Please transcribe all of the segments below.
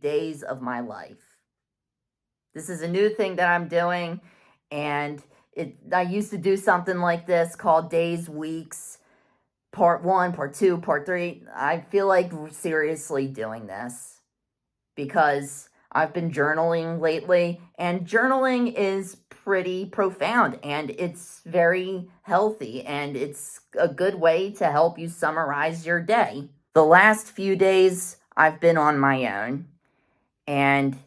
days of my life. This is a new thing that I'm doing, and I used to do something like this called Days, Weeks, Part 1, Part 2, Part 3. I feel like seriously doing this because I've been journaling lately, and journaling is pretty profound, and it's very healthy, and it's a good way to help you summarize your day. The last few days, I've been on my own, and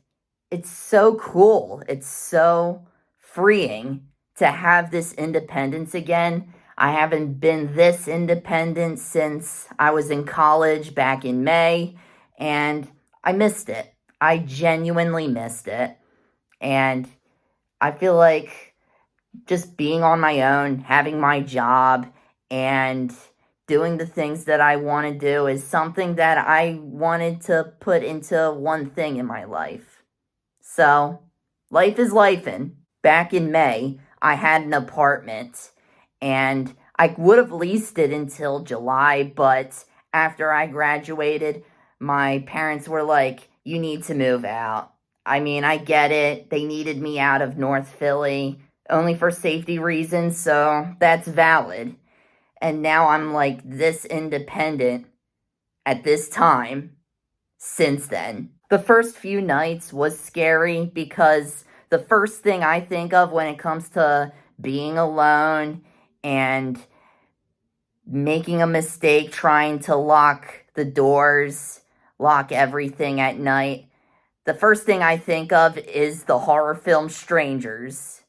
it's so cool. It's so freeing to have this independence again. I haven't been this independent since I was in college back in May, and I missed it. I genuinely missed it. And I feel like just being on my own, having my job, and doing the things that I want to do is something that I wanted to put into one thing in my life. So, life is lifing. Back in May, I had an apartment, and I would have leased it until July, but after I graduated, my parents were like, you need to move out. I mean, I get it. They needed me out of North Philly, only for safety reasons, so that's valid. And now I'm like this independent at this time since then. The first few nights was scary because the first thing I think of when it comes to being alone and making a mistake trying to lock the doors, lock everything at night, the first thing I think of is the horror film Strangers.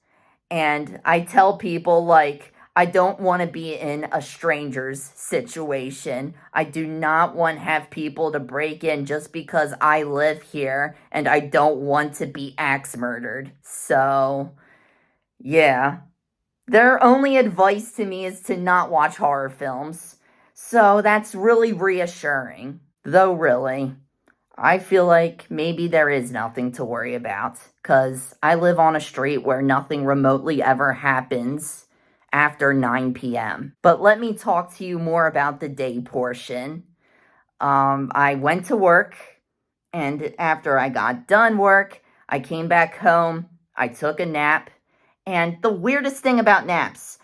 And I tell people, like, I don't want to be in a stranger's situation. I do not want to have people to break in just because I live here and I don't want to be axe murdered. So, yeah. Their only advice to me is to not watch horror films. So that's really reassuring. Though really, I feel like maybe there is nothing to worry about, because I live on a street where nothing remotely ever happens after 9 p.m. But let me talk to you more about the day portion. I went to work, and after I got done work, I came back home, I took a nap, and the weirdest thing about naps,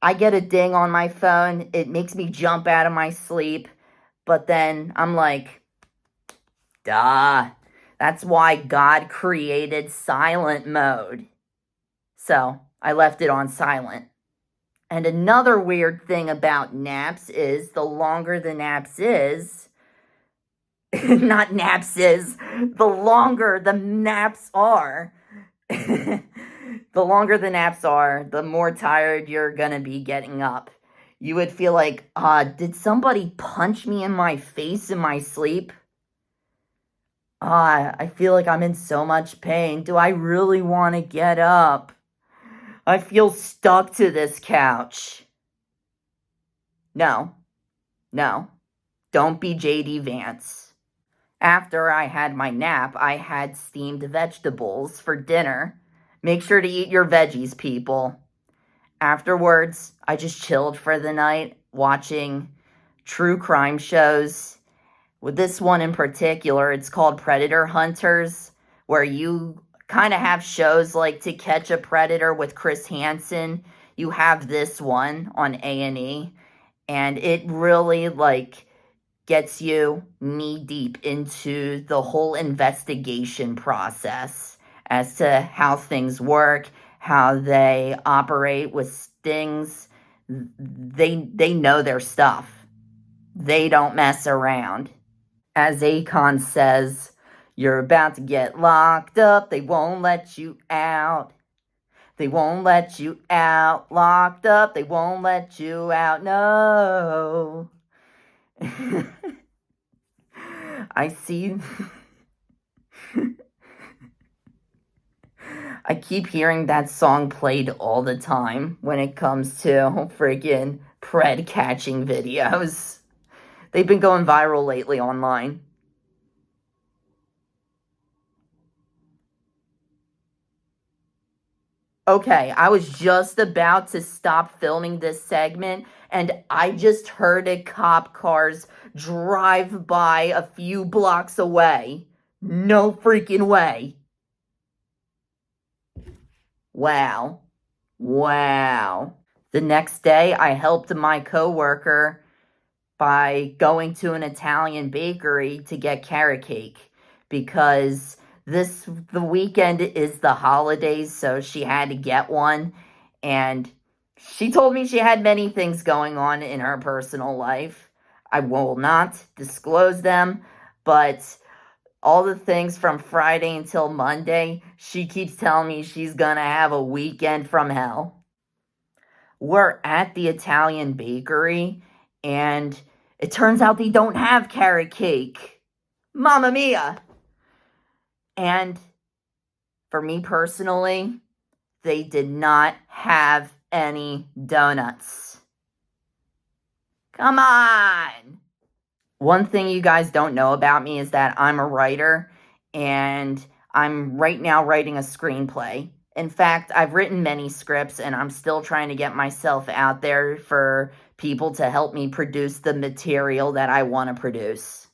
I get a ding on my phone, it makes me jump out of my sleep, but then I'm like, duh. That's why God created silent mode. So I left it on silent. And another weird thing about naps is the longer the naps is, not naps is, the longer the naps are, the longer the naps are, the more tired you're gonna be getting up. You would feel like, did somebody punch me in my face in my sleep? I feel like I'm in so much pain. Do I really want to get up? I feel stuck to this couch. No. Don't be JD Vance. After I had my nap, I had steamed vegetables for dinner. Make sure to eat your veggies, people. Afterwards, I just chilled for the night, watching true crime shows. With this one in particular, it's called Predator Hunters, where you kind of have shows like To Catch a Predator with Chris Hansen. You have this one on A&E, and it really gets you knee deep into the whole investigation process as to how things work, how they operate with stings. They know their stuff. They don't mess around. As Akon says, you're about to get locked up, they won't let you out. They won't let you out, locked up, they won't let you out, no. I see. I keep hearing that song played all the time when it comes to friggin' pred catching videos. They've been going viral lately online. Okay, I was just about to stop filming this segment, and I just heard a cop cars drive by a few blocks away. No freaking way. Wow. Wow. The next day, I helped my coworker by going to an Italian bakery to get carrot cake because the weekend is the holidays, so she had to get one. And she told me she had many things going on in her personal life. I will not disclose them, but all the things from Friday until Monday, she keeps telling me she's gonna have a weekend from hell. We're at the Italian bakery, and it turns out they don't have carrot cake. Mamma mia! And for me personally, they did not have any donuts. Come on! One thing you guys don't know about me is that I'm a writer, and I'm right now writing a screenplay. In fact, I've written many scripts, and I'm still trying to get myself out there for people to help me produce the material that I want to produce.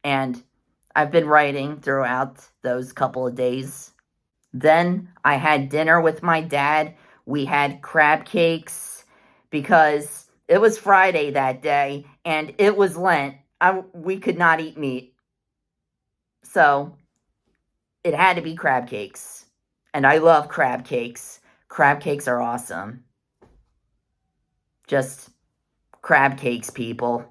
And I've been writing throughout those couple of days. Then I had dinner with my dad. We had crab cakes because it was Friday that day and it was Lent. We could not eat meat. So it had to be crab cakes. And I love crab cakes. Crab cakes are awesome. Just crab cakes, people.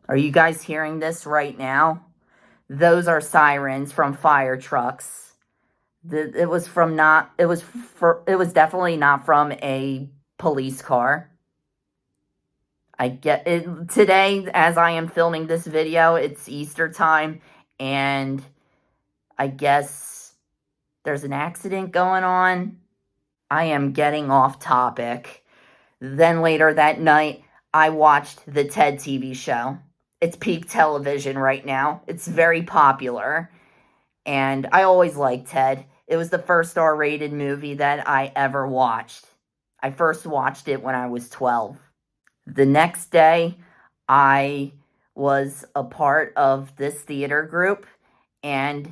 Are you guys hearing this right now? Those are sirens from fire trucks. It was definitely not from a police car. I get it today as I am filming this video, it's Easter time, and I guess there's an accident going on. I am getting off topic. Then later that night, I watched the TED TV show. It's peak television right now. It's very popular. And I always liked Ted. It was the first R-rated movie that I ever watched. I first watched it when I was 12. The next day, I was a part of this theater group, and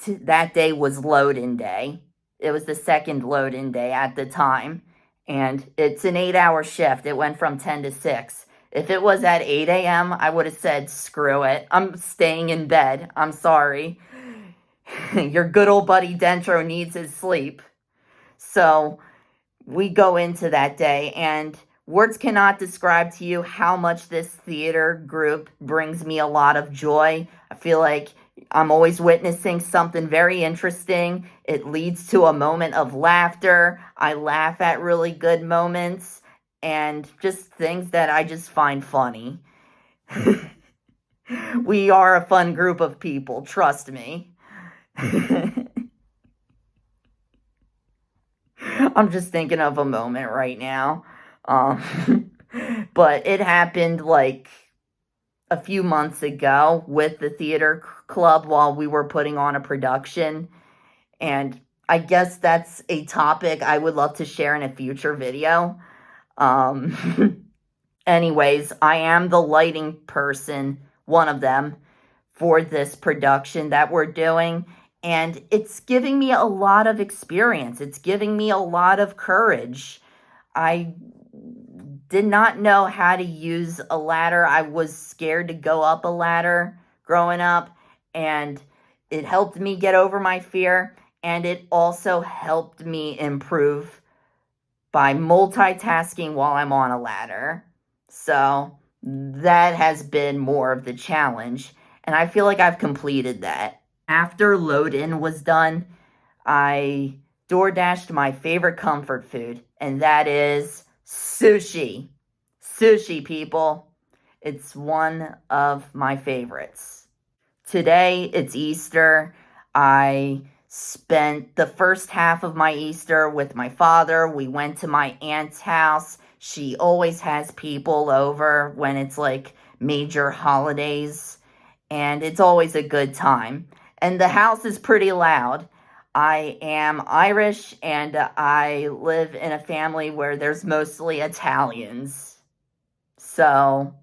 that day was load-in day. It was the second load-in day at the time, and it's an 8-hour shift. It went from 10 to 6. If it was at 8 a.m., I would have said, screw it. I'm staying in bed. I'm sorry. Your good old buddy Dentro needs his sleep. So we go into that day, and words cannot describe to you how much this theater group brings me a lot of joy. I feel like I'm always witnessing something very interesting. It leads to a moment of laughter. I laugh at really good moments and just things that I just find funny. We are a fun group of people, trust me. I'm just thinking of a moment right now. But it happened like a few months ago with the theater club while we were putting on a production. And I guess that's a topic I would love to share in a future video. Anyways, I am the lighting person, one of them, for this production that we're doing. And it's giving me a lot of experience. It's giving me a lot of courage. I did not know how to use a ladder. I was scared to go up a ladder growing up. And it helped me get over my fear. And it also helped me improve by multitasking while I'm on a ladder. So that has been more of the challenge. And I feel like I've completed that. After load-in was done, I DoorDashed my favorite comfort food, and that is sushi. Sushi, people. It's one of my favorites. Today, it's Easter. I spent the first half of my Easter with my father. We went to my aunt's house. She always has people over when it's like major holidays, and it's always a good time. And the house is pretty loud. I am Irish, and I live in a family where there's mostly Italians. So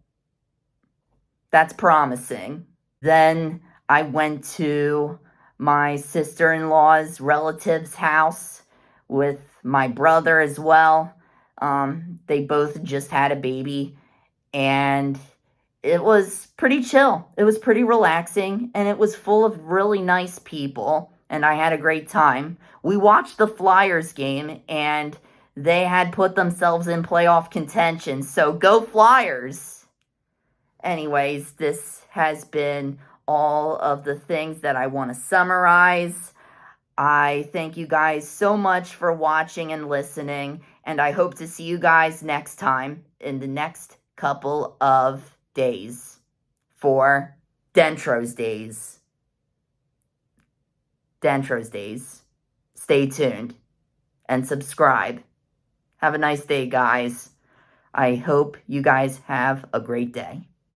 That's promising. Then I went to my sister-in-law's relative's house with my brother as well. They both just had a baby, and it was pretty chill. It was pretty relaxing, and it was full of really nice people, and I had a great time. We watched the Flyers game, and they had put themselves in playoff contention, so go Flyers! Anyways, this has been all of the things that I want to summarize. I thank you guys so much for watching and listening, and I hope to see you guys next time in the next couple of days for Dentrow's Days. Dentrow's Days. Stay tuned and subscribe. Have a nice day, guys. I hope you guys have a great day.